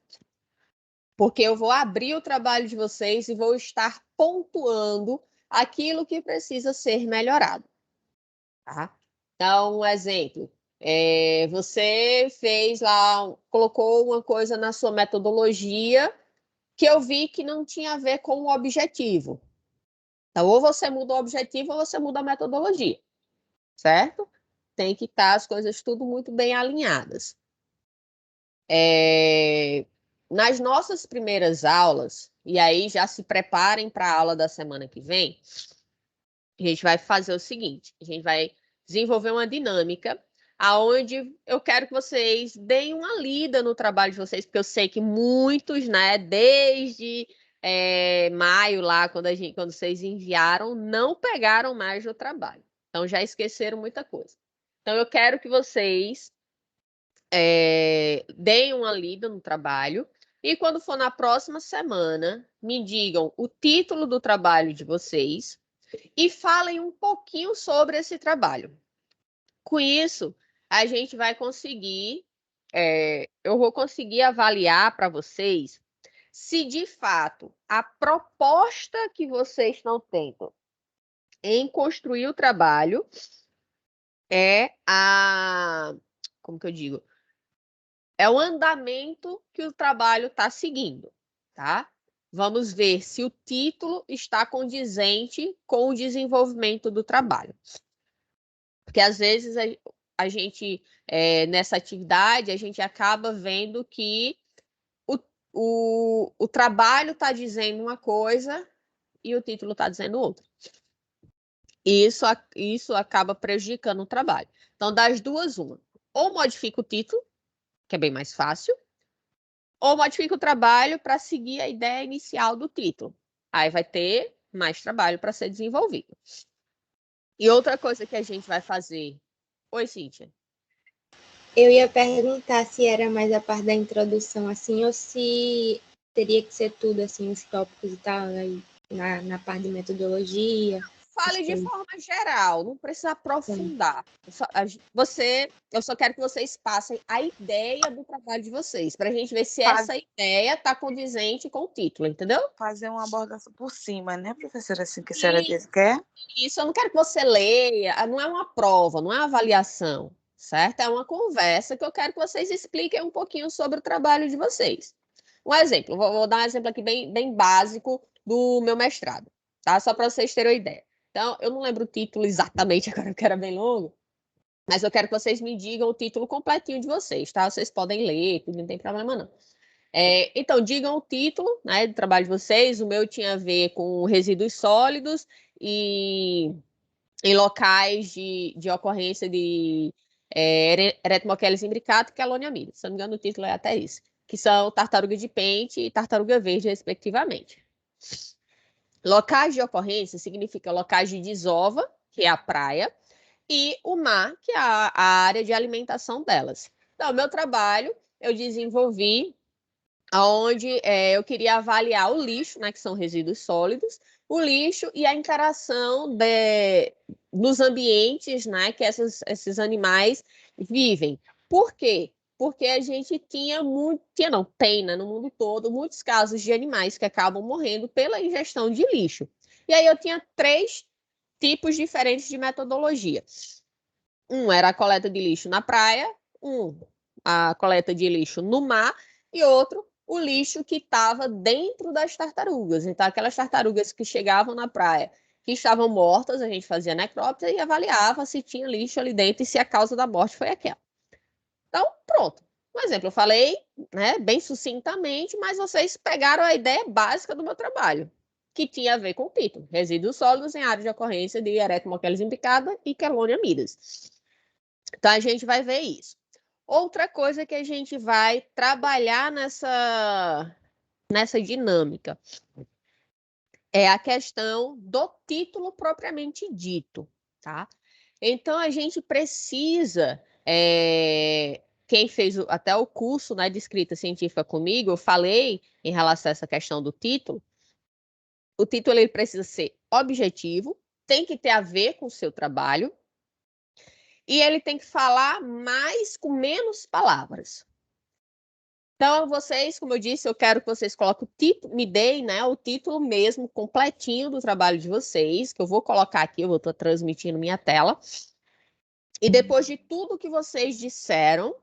Speaker 1: porque eu vou abrir o trabalho de vocês e vou estar pontuando aquilo que precisa ser melhorado, tá? Então, um exemplo. Você fez lá, colocou uma coisa na sua metodologia que eu vi que não tinha a ver com o objetivo. Então, ou você muda o objetivo ou você muda a metodologia, certo? Tem que estar as coisas tudo muito bem alinhadas. Nas nossas primeiras aulas, e aí já se preparem para a aula da semana que vem, a gente vai fazer o seguinte, a gente vai desenvolver uma dinâmica aonde eu quero que vocês deem uma lida no trabalho de vocês, porque eu sei que muitos, né, desde maio lá, quando vocês enviaram, não pegaram mais o trabalho. Então, já esqueceram muita coisa. Então, eu quero que vocês deem uma lida no trabalho e, quando for na próxima semana, me digam o título do trabalho de vocês e falem um pouquinho sobre esse trabalho. Com isso, a gente vai conseguir, eu vou conseguir avaliar para vocês se de fato a proposta que vocês estão tendo em construir o trabalho como que eu digo? É o andamento que o trabalho está seguindo, tá? Vamos ver se o título está condizente com o desenvolvimento do trabalho. Porque às vezes a gente, nessa atividade, a gente acaba vendo que o trabalho está dizendo uma coisa e o título está dizendo outra. E isso acaba prejudicando o trabalho. Então, das duas, uma. Ou modifica o título, que é bem mais fácil, ou modifica o trabalho para seguir a ideia inicial do título. Aí vai ter mais trabalho para ser desenvolvido. E outra coisa que a gente vai fazer... Oi, Cíntia.
Speaker 3: Eu ia perguntar se era mais a parte da introdução, assim, ou se teria que ser tudo, assim, os tópicos e tal, aí, na parte de metodologia.
Speaker 1: Fale de forma geral, não precisa aprofundar. Eu só quero que vocês passem a ideia do trabalho de vocês, para a gente ver se essa ideia está condizente com o título, entendeu?
Speaker 4: Fazer uma abordação por cima, né, professora? Assim que a senhora quer?
Speaker 1: Isso, eu não quero que você leia, não é uma prova, não é uma avaliação, certo? É uma conversa que eu quero que vocês expliquem um pouquinho sobre o trabalho de vocês. Um exemplo, vou dar um exemplo aqui bem básico do meu mestrado, tá? Só para vocês terem uma ideia. Então, eu não lembro o título exatamente agora, que era bem longo, mas eu quero que vocês me digam o título completinho de vocês, tá? Vocês podem ler, tudo, não tem problema não. Então, digam o título, né, do trabalho de vocês. O meu tinha a ver com resíduos sólidos e em locais de ocorrência de eretmocheles imbricato e queloniamida. Se não me engano, o título é até isso. Que são tartaruga de pente e tartaruga verde, respectivamente. Locais de ocorrência significa locais de desova, que é a praia, e o mar, que é a área de alimentação delas. Então, meu trabalho, eu desenvolvi onde eu queria avaliar o lixo, né, que são resíduos sólidos, o lixo e a interação nos ambientes, né, que esses animais vivem. Por quê? Porque a gente tem, né, no mundo todo, muitos casos de animais que acabam morrendo pela ingestão de lixo. E aí eu tinha 3 tipos diferentes de metodologia. Um era a coleta de lixo na praia, a coleta de lixo no mar, e outro, o lixo que estava dentro das tartarugas. Então, aquelas tartarugas que chegavam na praia, que estavam mortas, a gente fazia necrópsia e avaliava se tinha lixo ali dentro e se a causa da morte foi aquela. Então, pronto. Um exemplo, eu falei, né, bem sucintamente, mas vocês pegaram a ideia básica do meu trabalho, que tinha a ver com o título: resíduos sólidos em área de ocorrência de eretmocheles implicada e queloniamidas. Então, a gente vai ver isso. Outra coisa que a gente vai trabalhar nessa dinâmica é a questão do título propriamente dito, tá? Então, a gente precisa... quem fez até o curso, né, de escrita científica comigo, eu falei em relação a essa questão do título. O título ele precisa ser objetivo, tem que ter a ver com o seu trabalho, e ele tem que falar mais com menos palavras. Então, vocês, como eu disse, eu quero que vocês coloquem o título, me deem, né, o título mesmo, completinho do trabalho de vocês, que eu vou colocar aqui, eu vou estar transmitindo minha tela. E depois de tudo que vocês disseram,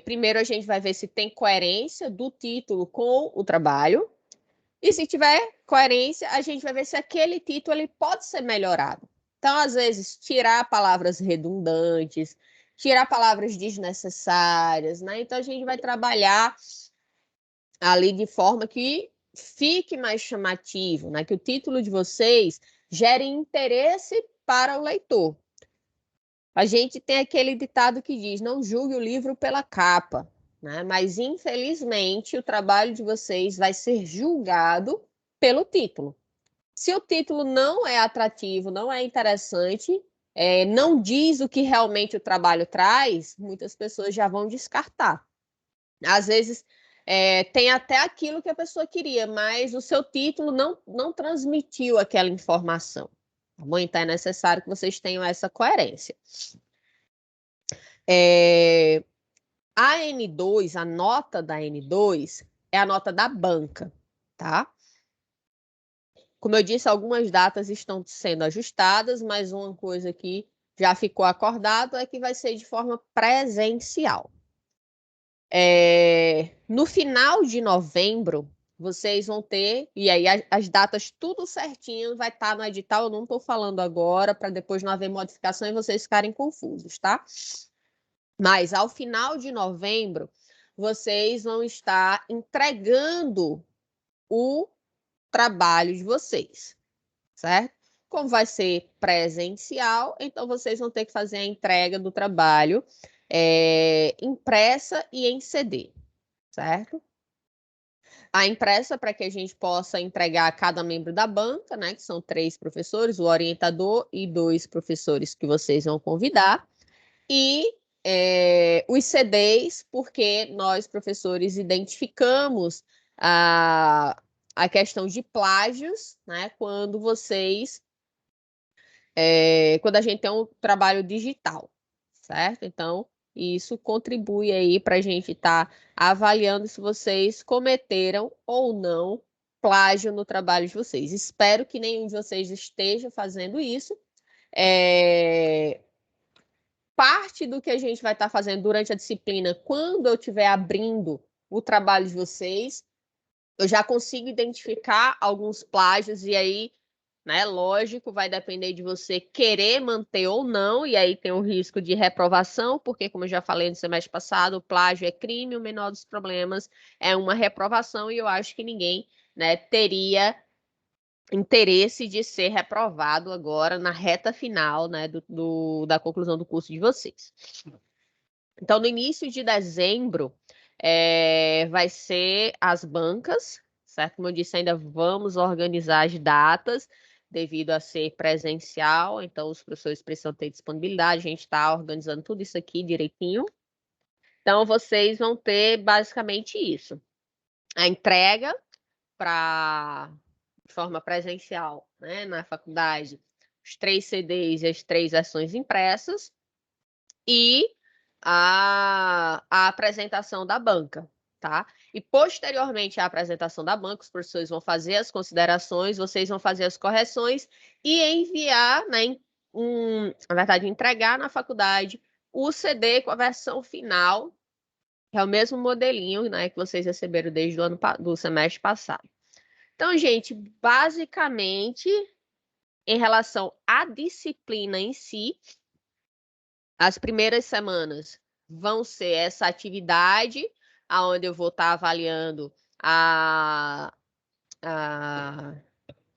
Speaker 1: primeiro a gente vai ver se tem coerência do título com o trabalho. E se tiver coerência, a gente vai ver se aquele título ele pode ser melhorado. Então, às vezes, tirar palavras redundantes, tirar palavras desnecessárias, né? Então, a gente vai trabalhar ali de forma que fique mais chamativo, né? Que o título de vocês gere interesse para o leitor. A gente tem aquele ditado que diz: não julgue o livro pela capa, né? Mas, infelizmente, o trabalho de vocês vai ser julgado pelo título. Se o título não é atrativo, não é interessante, não diz o que realmente o trabalho traz, muitas pessoas já vão descartar. Às vezes, tem até aquilo que a pessoa queria, mas o seu título não transmitiu aquela informação. Tá bom? Então, é necessário que vocês tenham essa coerência. A N2, a nota da N2, é a nota da banca, tá? Como eu disse, algumas datas estão sendo ajustadas, mas uma coisa que já ficou acordado é que vai ser de forma presencial. No final de novembro, vocês vão ter, e aí as datas tudo certinho, vai estar no edital, eu não estou falando agora, para depois não haver modificação e vocês ficarem confusos, tá? Mas ao final de novembro, vocês vão estar entregando o trabalho de vocês, certo? Como vai ser presencial, então vocês vão ter que fazer a entrega do trabalho impressa e em CD, certo? A impressa para que a gente possa entregar a cada membro da banca, né, que são 3 professores, o orientador e 2 professores que vocês vão convidar, e os CDs, porque nós, professores, identificamos a questão de plágios, né, quando a gente tem um trabalho digital, certo? Então, isso contribui aí para a gente estar avaliando se vocês cometeram ou não plágio no trabalho de vocês. Espero que nenhum de vocês esteja fazendo isso. Parte do que a gente vai estar fazendo durante a disciplina, quando eu estiver abrindo o trabalho de vocês, eu já consigo identificar alguns plágios e aí, né, lógico, vai depender de você querer manter ou não, e aí tem o risco de reprovação, porque, como eu já falei no semestre passado, o plágio é crime, o menor dos problemas é uma reprovação, e eu acho que ninguém, né, teria interesse de ser reprovado agora na reta final, né, da conclusão do curso de vocês. Então, no início de dezembro, vai ser as bancas, certo? Como eu disse, ainda vamos organizar as datas, devido a ser presencial, então os professores precisam ter disponibilidade, a gente está organizando tudo isso aqui direitinho. Então, vocês vão ter basicamente isso. A entrega de forma presencial, né, na faculdade, os 3 CDs e as 3 versões impressas, e a apresentação da banca, tá? E posteriormente à apresentação da banca, os professores vão fazer as considerações, vocês vão fazer as correções e enviar, né, na verdade, entregar na faculdade o CD com a versão final, que é o mesmo modelinho, né, que vocês receberam desde do semestre passado. Então, gente, basicamente, em relação à disciplina em si, as primeiras semanas vão ser essa atividade, onde eu vou estar avaliando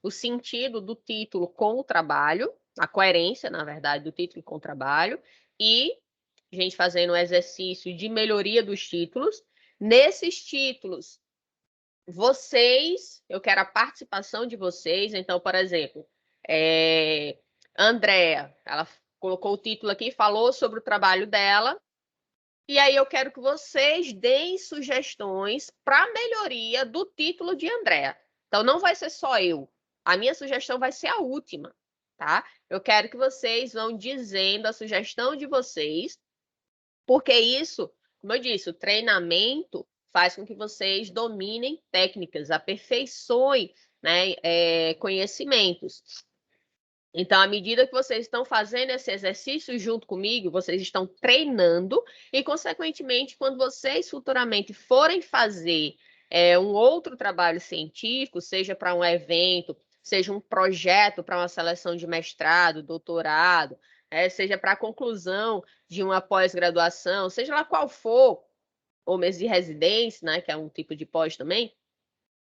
Speaker 1: o sentido do título com o trabalho, a coerência, na verdade, do título com o trabalho, e a gente fazendo um exercício de melhoria dos títulos. Nesses títulos, eu quero a participação de vocês. Então, por exemplo, Andréa, ela colocou o título aqui, falou sobre o trabalho dela, e aí eu quero que vocês deem sugestões para melhoria do título de Andréa. Então, não vai ser só eu. A minha sugestão vai ser a última, tá? Eu quero que vocês vão dizendo a sugestão de vocês, porque isso, como eu disse, o treinamento faz com que vocês dominem técnicas, aperfeiçoem, né, conhecimentos. Então, à medida que vocês estão fazendo esse exercício junto comigo, vocês estão treinando e, consequentemente, quando vocês futuramente forem fazer um outro trabalho científico, seja para um evento, seja um projeto para uma seleção de mestrado, doutorado, seja para a conclusão de uma pós-graduação, seja lá qual for, ou mesmo de residência, né, que é um tipo de pós também,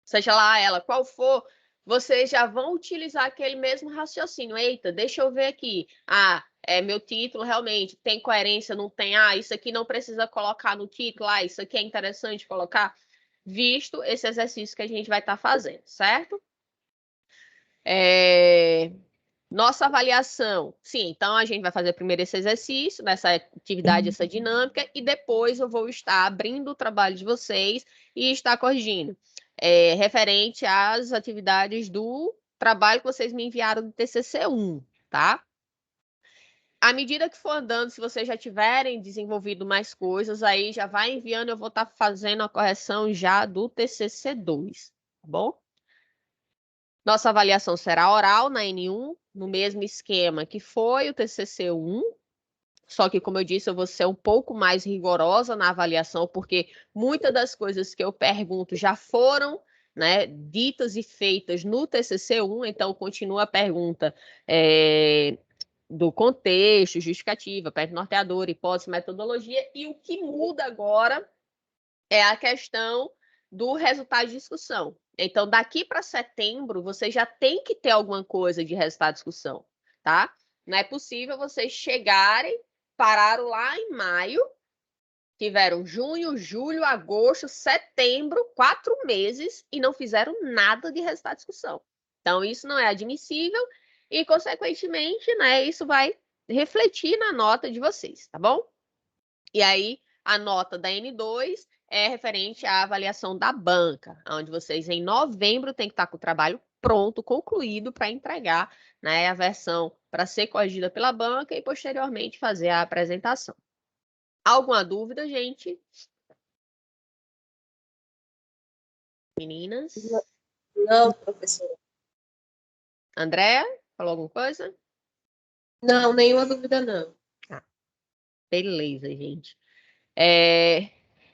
Speaker 1: seja lá ela qual for, vocês já vão utilizar aquele mesmo raciocínio. Eita, deixa eu ver aqui. Meu título realmente tem coerência, não tem? Isso aqui não precisa colocar no título. Isso aqui é interessante colocar, visto esse exercício que a gente vai estar fazendo, certo? Nossa avaliação. Sim, então a gente vai fazer primeiro esse exercício, nessa atividade, essa dinâmica, e depois eu vou estar abrindo o trabalho de vocês e estar corrigindo. Referente às atividades do trabalho que vocês me enviaram do TCC1, tá? À medida que for andando, se vocês já tiverem desenvolvido mais coisas, aí já vai enviando, eu vou estar fazendo a correção já do TCC2, tá bom? Nossa avaliação será oral na N1, no mesmo esquema que foi o TCC1, só que, como eu disse, eu vou ser um pouco mais rigorosa na avaliação, porque muitas das coisas que eu pergunto já foram, né, ditas e feitas no TCC1, então continua a pergunta do contexto, justificativa, pergunta norteadora, hipótese, metodologia, e o que muda agora é a questão do resultado de discussão. Então, daqui para setembro, você já tem que ter alguma coisa de resultado de discussão, tá? Não é possível vocês chegarem, pararam lá em maio, tiveram junho, julho, agosto, setembro, 4 meses e não fizeram nada de resultado de discussão. Então, isso não é admissível e, consequentemente, né, isso vai refletir na nota de vocês, tá bom? E aí, a nota da N2 é referente à avaliação da banca, onde vocês, em novembro, têm que estar com o trabalho pronto, concluído, para entregar, né, a versão para ser corrigida pela banca e, posteriormente, fazer a apresentação. Alguma dúvida, gente? Meninas?
Speaker 2: Não, professora.
Speaker 1: Andréa, falou alguma coisa?
Speaker 2: Não, nenhuma dúvida, não.
Speaker 1: Beleza, gente.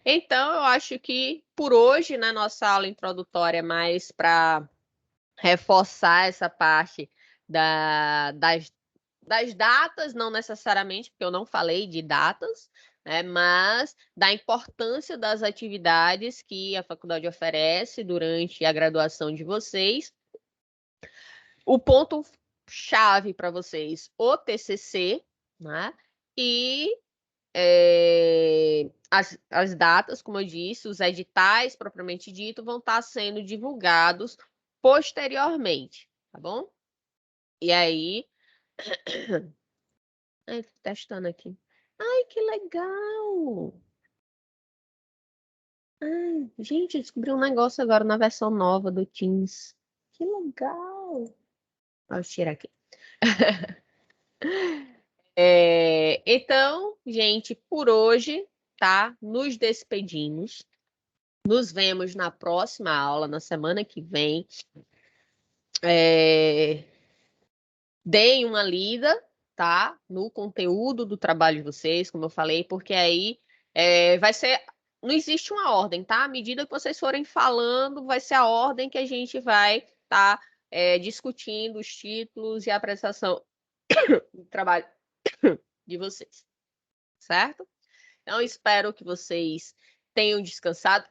Speaker 1: Então, eu acho que por hoje, na nossa aula introdutória, mais para reforçar essa parte das datas, não necessariamente, porque eu não falei de datas, né, mas da importância das atividades que a faculdade oferece durante a graduação de vocês. O ponto-chave para vocês, o TCC, né, e as datas, como eu disse, os editais, propriamente dito, vão estar sendo divulgados posteriormente, tá bom? E aí... Ai, tô testando aqui. Ai, que legal! Ai, gente, descobri um negócio agora na versão nova do Teams. Que legal! Deixa eu tirar aqui. Então, gente, por hoje, tá? Nos despedimos. Nos vemos na próxima aula, na semana que vem. Deem uma lida, tá? No conteúdo do trabalho de vocês, como eu falei, porque aí vai ser... Não existe uma ordem, tá? À medida que vocês forem falando, vai ser a ordem que a gente vai estar discutindo os títulos e a apresentação do trabalho de vocês, certo? Então, espero que vocês tenham descansado.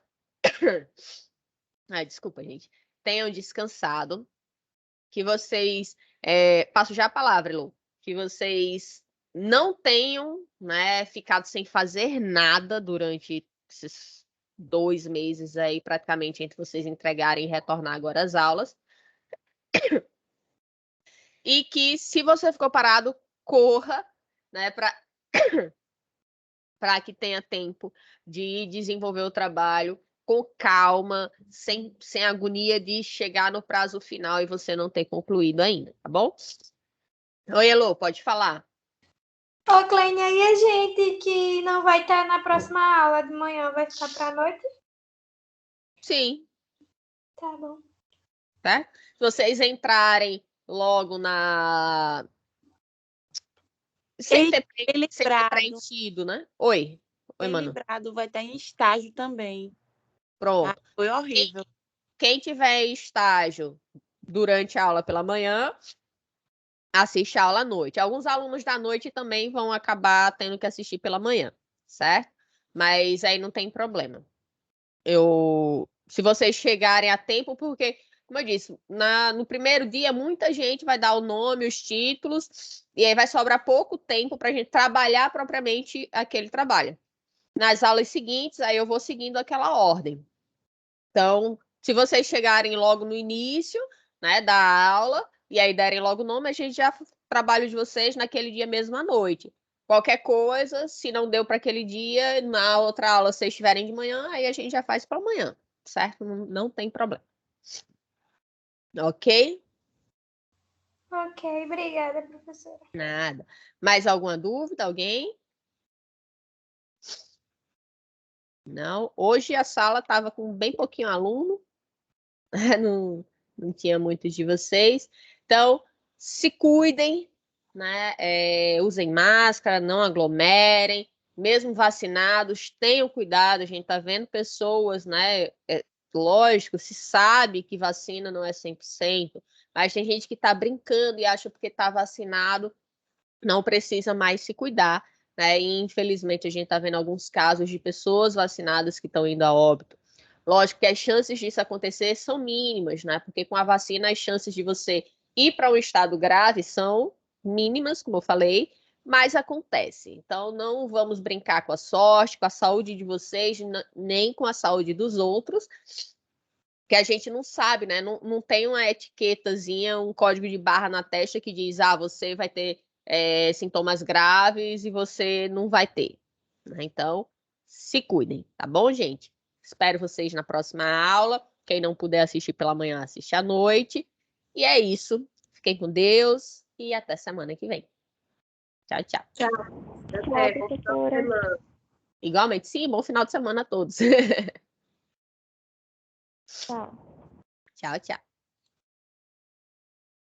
Speaker 1: Ai, desculpa, gente. Tenham descansado. Que vocês... passo já a palavra, Elô. Que vocês não tenham, né, ficado sem fazer nada durante esses 2 meses aí, praticamente, entre vocês entregarem e retornar agora às aulas. E que, se você ficou parado, corra, né, para que tenha tempo de desenvolver o trabalho com calma, sem agonia de chegar no prazo final e você não ter concluído ainda, tá bom? Oi, Elô, pode falar.
Speaker 3: Ô, Clênia, e a gente que não vai estar na próxima aula de manhã, vai ficar para a noite? Sim. Tá bom.
Speaker 1: Tá? Se vocês entrarem logo na... Sem ter preenchido, né? Oi, mano.
Speaker 4: Equilibrado vai estar em estágio também.
Speaker 1: Pronto.
Speaker 4: Foi horrível.
Speaker 1: Quem tiver estágio durante a aula pela manhã, assiste a aula à noite. Alguns alunos da noite também vão acabar tendo que assistir pela manhã, certo? Mas aí não tem problema. Se vocês chegarem a tempo, porque, como eu disse, no primeiro dia muita gente vai dar o nome, os títulos, e aí vai sobrar pouco tempo para a gente trabalhar propriamente aquele trabalho. Nas aulas seguintes, aí eu vou seguindo aquela ordem. Então, se vocês chegarem logo no início, né, da aula, e aí derem logo o nome, a gente já trabalha de vocês naquele dia mesmo à noite. Qualquer coisa, se não deu para aquele dia, na outra aula, se vocês estiverem de manhã, aí a gente já faz para amanhã, certo? Não tem problema. Ok?
Speaker 3: Ok, obrigada, professora.
Speaker 1: Nada. Mais alguma dúvida? Alguém? Não. Hoje a sala estava com bem pouquinho aluno. Não tinha muitos de vocês. Então, se cuidem, né? Usem máscara, não aglomerem. Mesmo vacinados, tenham cuidado. A gente está vendo pessoas, né? Lógico, se sabe que vacina não é 100%, mas tem gente que está brincando e acha que porque está vacinado não precisa mais se cuidar, né? E, infelizmente, a gente está vendo alguns casos de pessoas vacinadas que estão indo a óbito. Lógico que as chances disso acontecer são mínimas, né? Porque com a vacina as chances de você ir para um estado grave são mínimas, como eu falei, mas acontece. Então, não vamos brincar com a sorte, com a saúde de vocês, nem com a saúde dos outros, que a gente não sabe, né? Não tem uma etiquetazinha, um código de barra na testa que diz, você vai ter sintomas graves e você não vai ter. Então, se cuidem, tá bom, gente? Espero vocês na próxima aula. Quem não puder assistir pela manhã, assiste à noite. E é isso. Fiquem com Deus e até semana que vem. Tchau, tchau.
Speaker 2: Até, bom final de semana.
Speaker 1: Igualmente, sim, bom final de semana a todos.
Speaker 3: Tchau.
Speaker 1: Tchau, tchau.